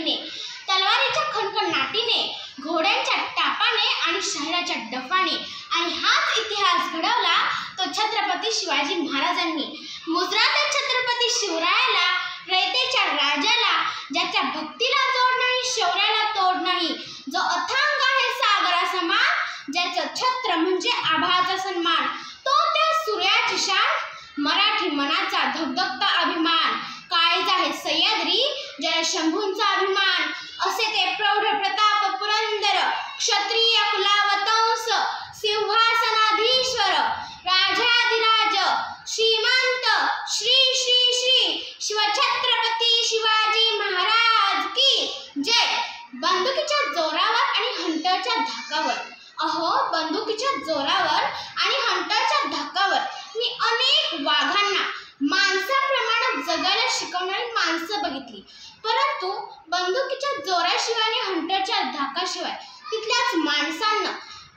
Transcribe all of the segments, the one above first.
चालीने, तलवारीच्या खणखणाटीने, घोड्यांच्या टापाने आणि शहराच्या डफाने. आणि हाच इतिहास घडवला तो छत्रपती शिवाजी महाराजांनी. मुजरात छत्रपती शिवरायाला, रयतेच्या राजाला, ज्याच्या भक्तीला जोड नाही, शौर्याला तोड नाही, जो अथांग आहे सागरा समान, ज्याचं छत्र म्हणजे आभाचा सन्मान, तो त्या सूर्याची शान, मराठी मनाचा धगधगता अभिमान. काळीज आहे सह्याद्री, ज्याला शंभूंचा अभिमान, असे ते प्रौढ प्रताप पुरंदर, क्षत्रिय कुलावतंस, सिंहासनाधीश्वर, राजाधिराज, श्रीमंत श्री श्री श्री शिवछत्रपती शिवाजी महाराज की जय. बंदुकीच्या जोरावर आणि हंटरच्या धाकावर, अहो बंदुकीच्या जोरावर आणि हंटरच्या धाकावर मी अनेक वाघांना माणसाप्रमाणे जगायला शिकवणारी माणसं बघितली, परंतु बंदुकीच्या जोराशिवाय आणि हंटरच्या धाकाशिवाय तिथल्याच माणसांना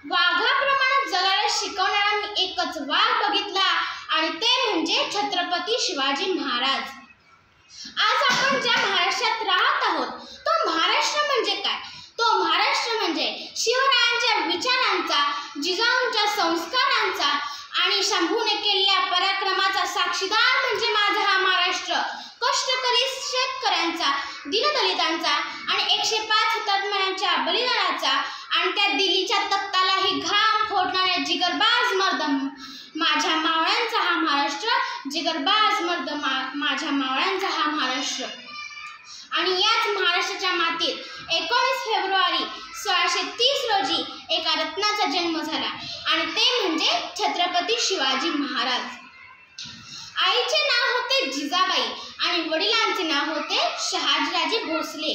वाघाप्रमाणे जगायला शिकवणारा मी एकच वाघ बघितला, आणि ते म्हणजे छत्रपती शिवाजी महाराज. आज आपण ज्या महाराष्ट्रात राहत आहोत तो महाराष्ट्र म्हणजे काय? तो महाराष्ट्र म्हणजे शिवरायांच्या विचारांचा, जिजाऊंच्या संस्कारांचा आणि शंभूने केलेल्या पराक्रमाचा साक्षीदार म्हणजे माझा हा महाराष्ट्र. कष्टकरी शेतकऱ्यांचा, दीनदलितांचा आणि 105 हुतात्म्यांच्या बलिदानाचा आणि त्या दिल्लीच्या तख्तालाही घाम फोडणाऱ्या जिगरबाज मर्द माझ्या मावळ्यांचा हा महाराष्ट्र, जिगरबाज मर्द माझ्या मावळ्यांचा हा महाराष्ट्र. आणि याच महाराष्ट्राच्या मातीत 19 फेब्रुवारी 1630 रोजी एका रत्नाचा जन्म झाला, आणि ते म्हणजे छत्रपती शिवाजी महाराज. आईचे नाव होते जिजाबाई आणि वडिलांचे नाव होते शहाजीराजे भोसले.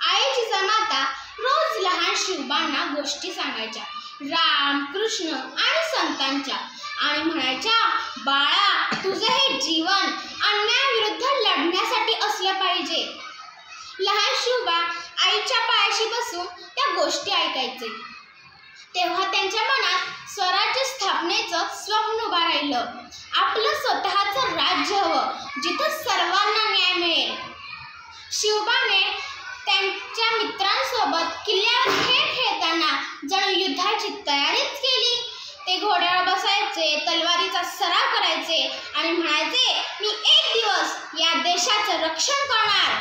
आई जिजामाता रोज लहान शिवबांना गोष्टी सांगायच्या, राम, कृष्ण आणि संतांच्या, आणि म्हणायच्या, बाळा तुझं हे जीवन अन्यायाविरुद्ध लढण्यासाठी असलं पाहिजे. लहान शिवबा आईच्या पायाशी बसून त्या गोष्टी ऐकायचे. तेव्हा त्यांच्या मनात स्वराज्य स्थापनेचं स्वप्न उभं राहिलं. आपलं स्वतःचं राज्य हवं, जिथं सर्वांना न्याय मिळेल. शिवबाने त्यांच्या मित्रांसोबत किल्ल्यावर खेळ खेळताना जणू युद्धाची तयारीच केली. ते घोड्यावर बसायचे, तलवारीचा सराव करायचे आणि म्हणायचे, मी एक दिवस या देशाचं रक्षण करणार.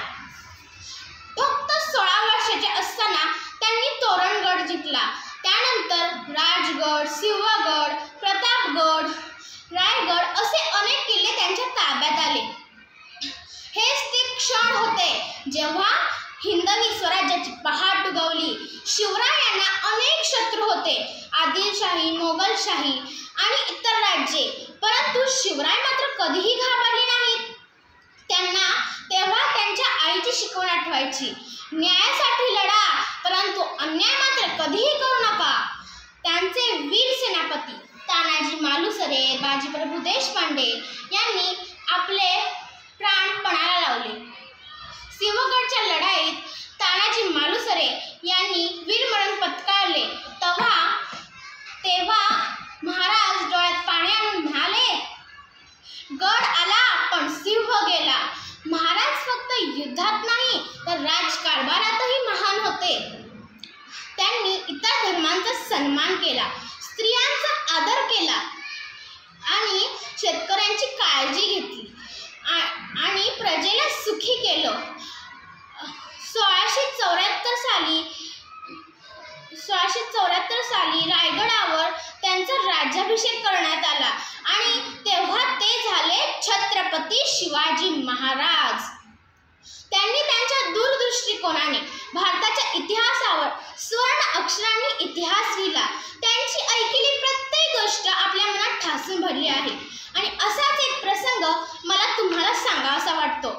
फक्त 16 वर्षाचे असताना त्यांनी तोरणगड जिंकला. त्यानंतर राजगड, सिंहगड, प्रतापगड, रायगड असे अनेक किल्ले त्यांच्या ताब्यात आले. हेच ते क्षण होते जेव्हा हिंदवी स्वराज्याची पहाट उगवली. शिवरायांना अनेक शत्रू होते, आदिलशाही, मोगलशाही आणि इतर राज्ये, परंतु शिवराय मात्र कधीही घाबरले नाहीत. त्यांना तेव्हा त्यांच्या आईची शिकवण आठवायची, न्यायासाठी लढा, परंतु अन्याय मात्र कधीही करू नका. त्यांचे वीर सेनापती तानाजी मालुसरे, बाजीप्रभू देशपांडे यांनी आपले प्राण पणाला लावले. सिंहगडच्या लढाईत तानाजी मालुसरे यांनी वीरमरण पत्करले. तेव्हा महाराज डोळ्यात पाणी आणून म्हणाले, गड आला पण सिंह गेला. महाराज फक्त युद्धात नाही तर राजकारभारातही महान होते. त्यांनी इतर धर्मांचा सन्मान केला, स्त्रियांचा आदर केला आणि शेतकऱ्यांची काळजी घेतली आणि प्रजेला सुखी केलं. 1674 साली रायगडावर त्यांचा राज्याभिषेक करण्यात आला आणि तेव्हा ते झाले छत्रपती शिवाजी महाराज. त्यांनी त्यांच्या दूरदृष्टिकोनाने भारताच्या इतिहासावर स्वर्ण अक्षरांनी इतिहास लिहिला. त्यांची ऐकलेली प्रत्येक गोष्ट आपल्या मनात ठासून भरली आहे. आणि असाच एक प्रसंग मला तुम्हाला सांगावासा वाटतो.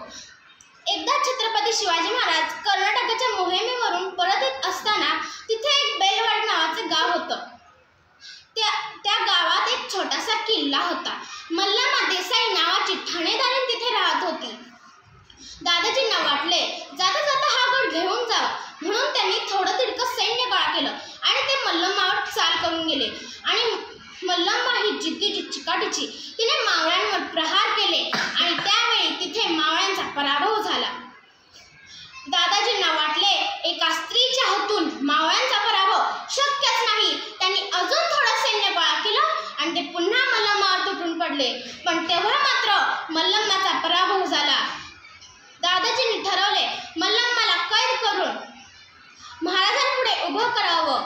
एकदा छत्रपती शिवाजी महाराज कर्नाटकाच्या मोहिमेवरून परत येत असताना तिथे एक बेलवाड नावाचे गाव होतं. त्या गावात एक छोटासा किल्ला होता. मल्लम्मा देसाई नावाची ठाणेदारीण तिथे राहत होती. दादाजींना वाटले, जाता जाता हा गड घेऊन जावा, म्हणून त्यांनी थोडं तिडकं सैन्य गोळा केलं आणि ते मल्लम्मावर चाल करून गेले. आणि मल्लम्मा ही जिद्दीची चिकाटीची, तिने मावळ्यांवर प्रहार केले आणि त्यावेळी तिथे मावळ्यांचा पराभव झाला. दादाजींना वाटले एका स्त्रीच्या हातून मावळ्यांचा पराभव शक्यच नाही. त्यांनी अजून थोडं सैन्य गोळा केलं आणि ते पुन्हा मल्लमावर तुटून पडले. पण तेव्हा मात्र मल्लमाचा पराभव झाला. दादाजींनी ठरवले मल्लमाला कैद करून महाराजांपुढे उभं करावं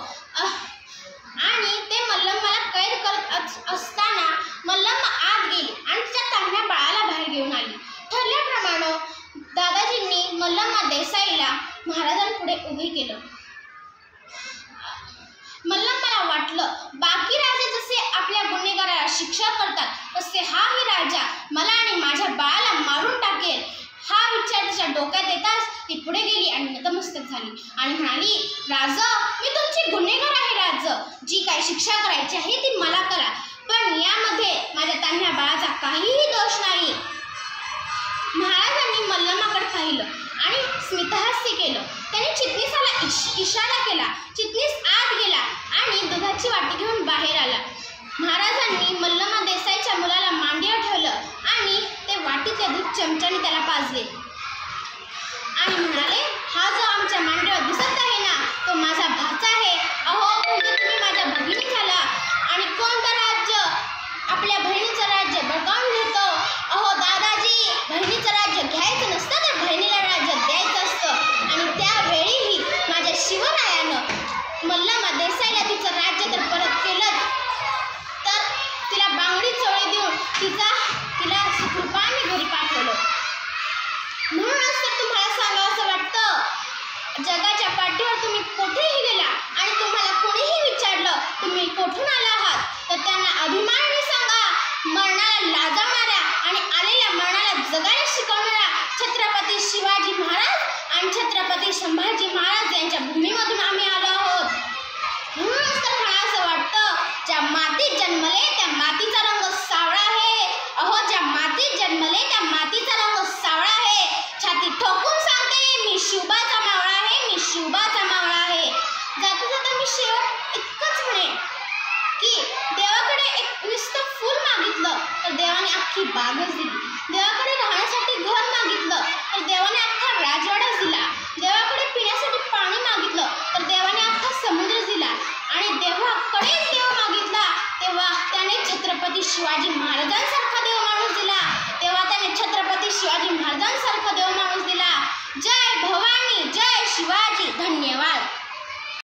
आणि ते मल्लमाला कैद करत असताना मल्लम्मा आत गेली आणि तिच्या तान्ह्या बाळाला बाहेर घेऊन आली. ठरल्याप्रमाणे दादाजींनी मल्लम्मा देसाईला महाराजांपुढे उभे केलं. मल्लम्माला वाटलं बाकी राजे जसे आपल्या गुन्हेगाराला शिक्षा करतात तसे हाही राजा मला आणि माझ्या बाळाला मारून टाकेल. हा विचार तिच्या डोक्यात येताच ती पुढे गेली आणि नतमस्तक झाली आणि म्हणाली, राज, मी तुमची गुन्हेगार आहे. राज, जी काय शिक्षा करायची आहे ती मला करा, पण यामध्ये माझ्या तान्ह्या बाळाचा काहीही दोष नाही. महाराजांनी मल्लमाकडे पाहिलं आणि स्मितहास्य केलं. त्यांनी चिटणीसाला इशारा केला. चिटणीस आत गेला आणि दुधाची वाटी घेऊन बाहेर आला. महाराजांनी मल्लम्मा देसाईच्या मुलाला मांडीवर ठेवलं आणि ते वाटीतले दूध चमच्याने त्याला पाजले आणि म्हणाले, हा जो आमच्या मांडीवर दिसत आहे ना, तो माझा भाचा आहे. अहो, म्हणजे तुम्ही माझ्या भगिनी झाला आणि कोणतं राज्य आपल्या बहिणीचं राज्य बळकावून घेतो. अहो दादाजी, बहिणीचं राज्य घ्यायचं नसतं तर बहिणीला राज्य द्यायचं असतं. आणि त्यावेळीही माझ्या शिवरायानं मल्लम्मा देसाईला तिचं राज्य तर परत केलं, तर तिला बांगडी चोळी देऊन तिला सुखरूपाने घरी पाठवलं. म्हणूनच तर तुम्हाला सांगावं असं वाटतं, जगाच्या पाठीवर तुम्ही कुठेही गेला आणि तुम्हाला कोणीही विचारलं तुम्ही कुठून आला आहात, तर त्यांना अभिमानाने सांगा, मरणाला लाजवणाऱ्या आणि आलेल्या मरणाला जगायला शिकवणाऱ्या छत्रपती शिवाजी महाराज आणि छत्रपती संभाजी महाराज यांच्या भूमीमधून आम्ही आलो आहोत. म्हणूनच तर मला असं वाटतं, ज्या मातीत जन्मले त्या मातीचा रंग सावळा आहे. अहो, ज्या मातीत जन्मले त्या मातीचा रंग सावळा आहे. छाती ठोकून सांगते, मी शिवबाचा मावळा आहे, मी शिवबाचा मावळा आहे. जाता जाता मी शेवट इतकंच म्हणेन की देवाकडे एक नुसतं फूल मागितलं तर देवाने अख्खी बागच दिली. देवाकडे राहण्यासाठी घर मागितलं तर देवाने अख्खा राजवाडाच दिला. देवाकडे पिण्यासाठी पाणी मागितलं तर देवाने अख्खा समुद्र दिला. आणि देवाकडेच देव मागितला तेव्हा त्याने छत्रपती शिवाजी महाराजांसारखा देव माणूस दिला. तेव्हा त्याने छत्रपती शिवाजी महाराजांसारखा देव माणूस दिला. जय भवानी, जय शिवाजी.